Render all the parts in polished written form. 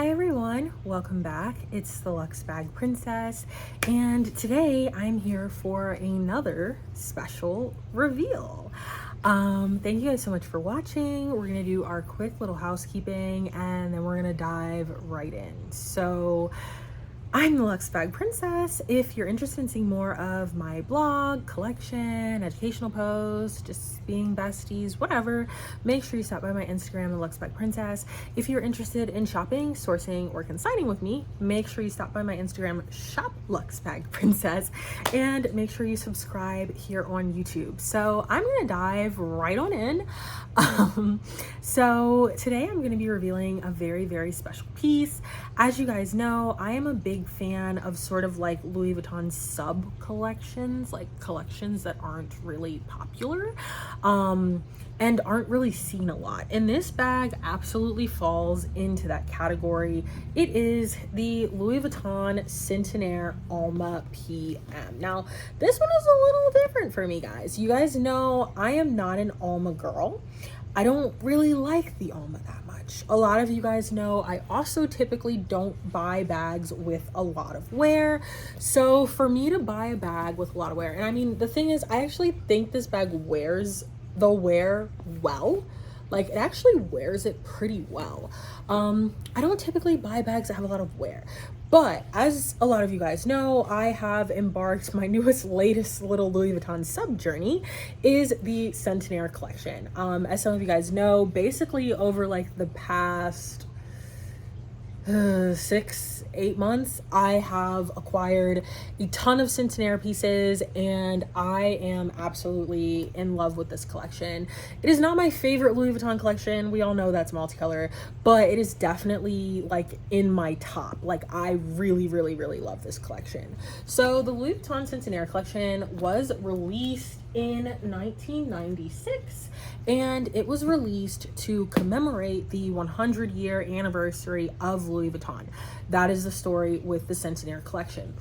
Hi everyone, welcome back. It's the Luxe Bag Princess, and today I'm here for another special reveal. Thank you guys so much for watching. We're gonna do our quick little housekeeping and then we're gonna dive right in. So I'm the Luxe Bag Princess. If you're interested in seeing more of my blog, collection, educational posts, just being besties, whatever, make sure you stop by my Instagram, the Luxe Bag Princess. If you're interested in shopping, sourcing, or consigning with me, make sure you stop by my Instagram, shop Luxe Bag Princess, and make sure you subscribe here on YouTube. So I'm gonna dive right on in. So today I'm gonna be revealing a very, very special piece. As you guys know, I am a big fan of sort of like Louis Vuitton sub collections, like collections that aren't really popular and aren't really seen a lot. And this bag absolutely falls into that category. It is the Louis Vuitton Centenaire Alma PM. Now, this one is a little different for me, guys. You guys know I am not an Alma girl. I don't really like the Alma that much. A lot of you guys know I also typically don't buy bags with a lot of wear. So for me to buy a bag with a lot of wear, and I mean, the thing is, I actually think this bag wears the wear well. Like, it actually wears it pretty well. I don't typically buy bags that have a lot of wear, but as a lot of you guys know, I have embarked, my latest little Louis Vuitton sub journey is the Centenaire collection. As some of you guys know, basically over like the past 6-8 months, I have acquired a ton of Centenaire pieces and I am absolutely in love with this collection. It is not my favorite Louis Vuitton collection. We all know that's multicolor, but it is definitely like in my top. Like, I really, really, really love this collection. So the Louis Vuitton Centenaire collection was released in 1996 and it was released to commemorate the 100-year anniversary of Louis Vuitton. That is the story with the Centenaire collection.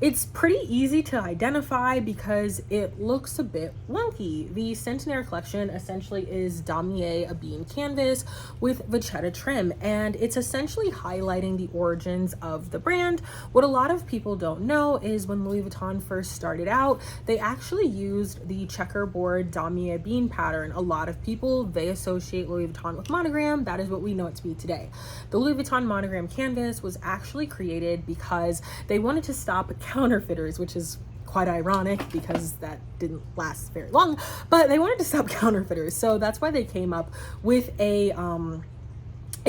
It's pretty easy to identify because it looks a bit wonky. The Centenaire collection essentially is damier a bean canvas with vachetta trim, and it's essentially highlighting the origins of the brand. What a lot of people don't know is when Louis Vuitton first started out, they actually used the checkerboard damier bean pattern. A lot of people, they associate Louis Vuitton with monogram. That is what we know it to be today. The Louis Vuitton monogram canvas was actually created because they wanted to stop counterfeiters, which is quite ironic because that didn't last very long, but they wanted to stop counterfeiters. So that's why they came up with a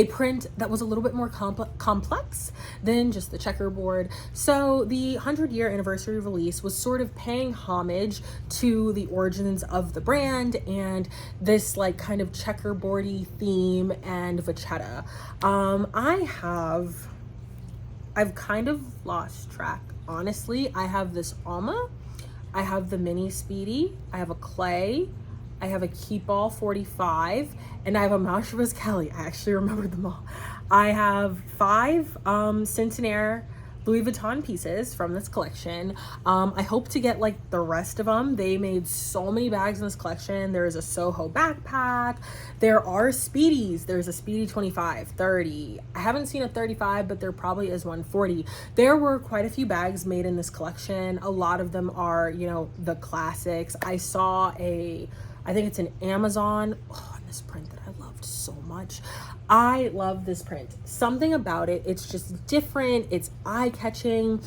print that was a little bit more complex than just the checkerboard. So the 100-year anniversary release was sort of paying homage to the origins of the brand and this like kind of checkerboardy theme and vachetta. I've kind of lost track. Honestly, I have this Alma, I have the Mini Speedy, I have a Clay, I have a Keepall 45, and I have a Malshavas Kelly. I actually remembered them all. I have 5 Centenaire Louis Vuitton pieces from this collection. I hope to get like the rest of them. They made so many bags in this collection. There is a Soho backpack. There are Speedies. There's a Speedy 25, 30. I haven't seen a 35, but there probably is one 40. There were quite a few bags made in this collection. A lot of them are, you know, the classics. I saw I think it's an Amazon. Oh, and this print that I loved so much. I love this print. Something about it, it's just different. It's eye-catching.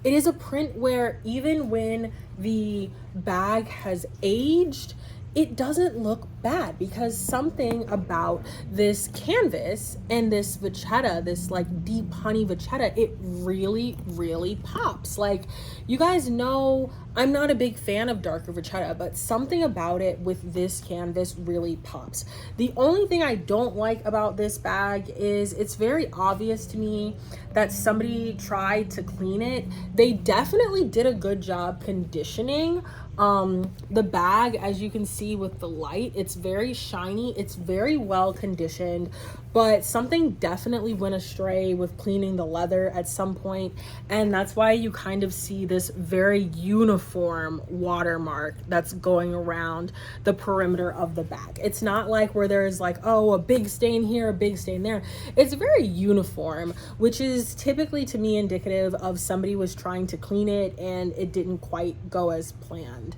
It is a print where even when the bag has aged, it doesn't look bad because something about this canvas and this vachetta, this like deep honey vachetta, it really, really pops. Like, you guys know I'm not a big fan of darker vachetta, but something about it with this canvas really pops. The only thing I don't like about this bag is it's very obvious to me that somebody tried to clean it. They definitely did a good job conditioning the bag. As you can see with the light, it's very shiny, it's very well conditioned. but something definitely went astray with cleaning the leather at some point, and that's why you kind of see this very uniform watermark that's going around the perimeter of the bag. It's not like where there's like, oh, a big stain here, a big stain there. It's very uniform, which is typically to me indicative of somebody was trying to clean it and it didn't quite go as planned.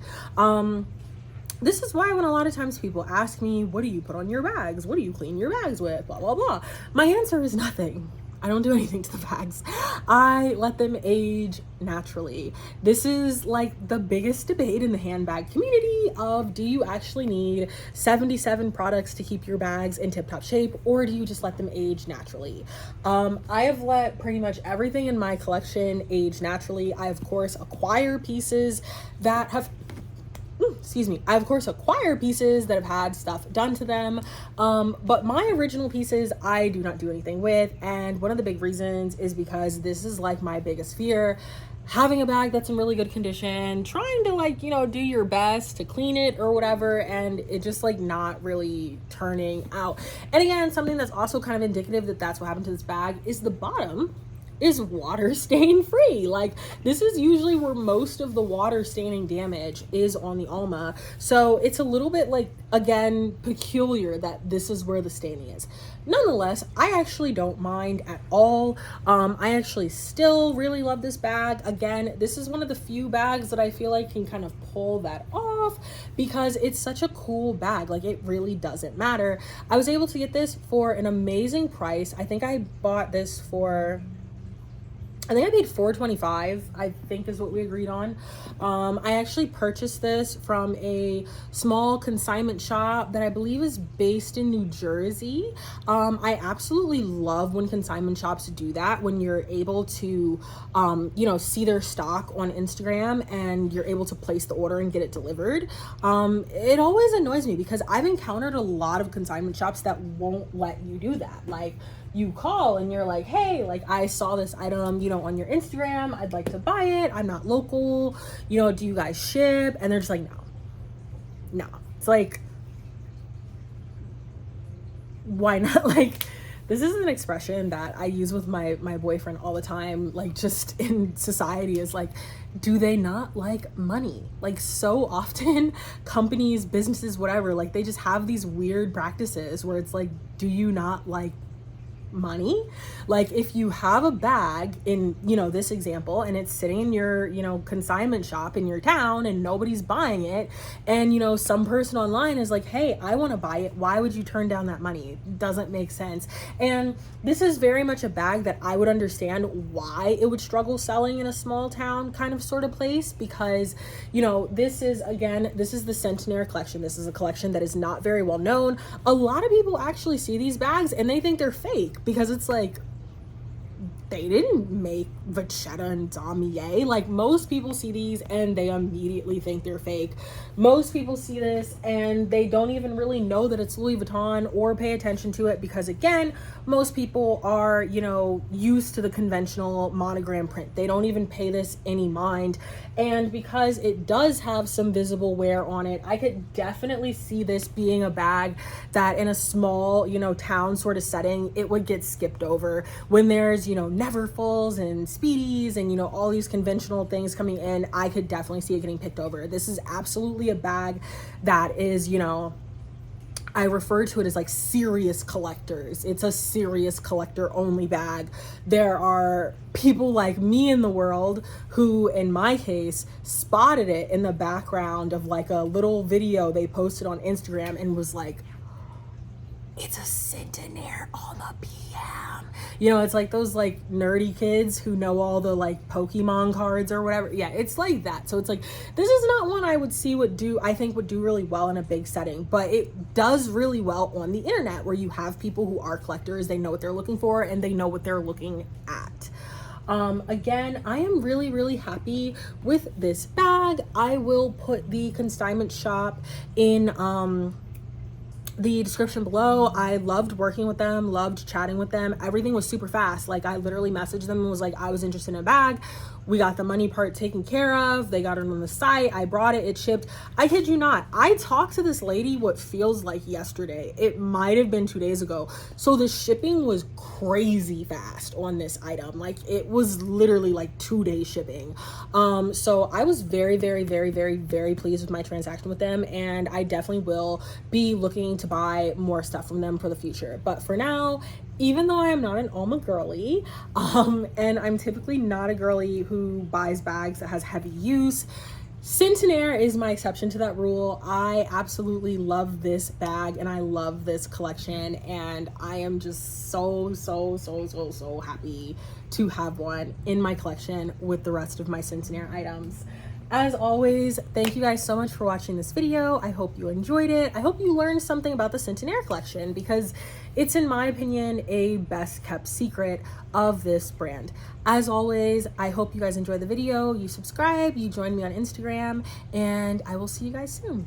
This is why when a lot of times people ask me, what do you put on your bags? What do you clean your bags with? Blah, blah, blah. My answer is nothing. I don't do anything to the bags. I let them age naturally. This is like the biggest debate in the handbag community of, do you actually need 77 products to keep your bags in tip-top shape, or do you just let them age naturally? I have let pretty much everything in my collection age naturally. I of course acquire pieces that have I of course acquire pieces that have had stuff done to them, but my original pieces I do not do anything with, and one of the big reasons is because this is like my biggest fear, having a bag that's in really good condition, trying to like, you know, do your best to clean it or whatever, and it just like not really turning out. And again, something that's also kind of indicative that that's what happened to this bag is the bottom is water stain free. Like, this is usually where most of the water staining damage is on the Alma, so it's a little bit like, again, peculiar that this is where the staining is. Nonetheless, I actually don't mind at all. I actually still really love this bag. Again, this is one of the few bags that I feel like can kind of pull that off because it's such a cool bag. Like, it really doesn't matter. I was able to get this for an amazing price. I think I bought this for, I think I paid $4.25, I think is what we agreed on. I actually purchased this from a small consignment shop that I believe is based in New Jersey. I absolutely love when consignment shops do that, when you're able to, you know, see their stock on Instagram and you're able to place the order and get it delivered. It always annoys me because I've encountered a lot of consignment shops that won't let you do that. Like, you call and you're like, hey, like, I saw this item, you know, on your Instagram, I'd like to buy it, I'm not local, you know, do you guys ship? And they're just like, no. It's like, why not? Like, this is an expression that I use with my boyfriend all the time, like, just in society, is like, do they not like money? Like, so often companies, businesses, whatever, like, they just have these weird practices where it's like, do you not like money? Like, if you have a bag in, you know, this example, and it's sitting in your, you know, consignment shop in your town and nobody's buying it, and, you know, some person online is like, hey, I want to buy it, why would you turn down that money? It doesn't make sense. And this is very much a bag that I would understand why it would struggle selling in a small town kind of sort of place, because, you know, this is, again, this is the Centenaire collection. This is a collection that is not very well known. A lot of people actually see these bags and they think they're fake, because it's like, they didn't make Vachetta and Damier. Like, most people see these and they immediately think they're fake. Most people see this and they don't even really know that it's Louis Vuitton or pay attention to it, because, again, most people are, you know, used to the conventional monogram print. They don't even pay this any mind. And because it does have some visible wear on it, I could definitely see this being a bag that in a small, you know, town sort of setting, it would get skipped over. When there's, you know, Neverfulls and Speedies and, you know, all these conventional things coming in, I could definitely see it getting picked over. This is absolutely a bag that is, you know, I refer to it as like serious collectors. It's a serious collector only bag. There are people like me in the world who, in my case, spotted it in the background of like a little video they posted on Instagram and was like, it's a Centenaire Alma PM. You know, it's like those like nerdy kids who know all the like Pokemon cards or whatever. Yeah, it's like that. So it's like, this is not one I would see I think would do really well in a big setting, but it does really well on the internet, where you have people who are collectors, they know what they're looking for and they know what they're looking at. Again, I am really, really happy with this bag. I will put the consignment shop in the description below. I loved working with them, loved chatting with them. Everything was super fast. Like, I literally messaged them and was like, I was interested in a bag. We got the money part taken care of. They got it on the site. I brought it. It shipped. I kid you not. I talked to this lady what feels like yesterday. It might have been 2 days ago. So the shipping was crazy fast on this item. Like, it was literally like 2 day shipping. So I was very, very, very, very, very pleased with my transaction with them. And I definitely will be looking to buy more stuff from them for the future. But for now, even though I am not an Alma girly, and I'm typically not a girly who buys bags that has heavy use, Centenaire is my exception to that rule. I absolutely love this bag and I love this collection, and I am just so happy to have one in my collection with the rest of my Centenaire items. As always, thank you guys so much for watching this video. I hope you enjoyed it. I hope you learned something about the Centenaire collection, because it's, in my opinion, a best kept secret of this brand. As always, I hope you guys enjoyed the video. You subscribe, you join me on Instagram, and I will see you guys soon.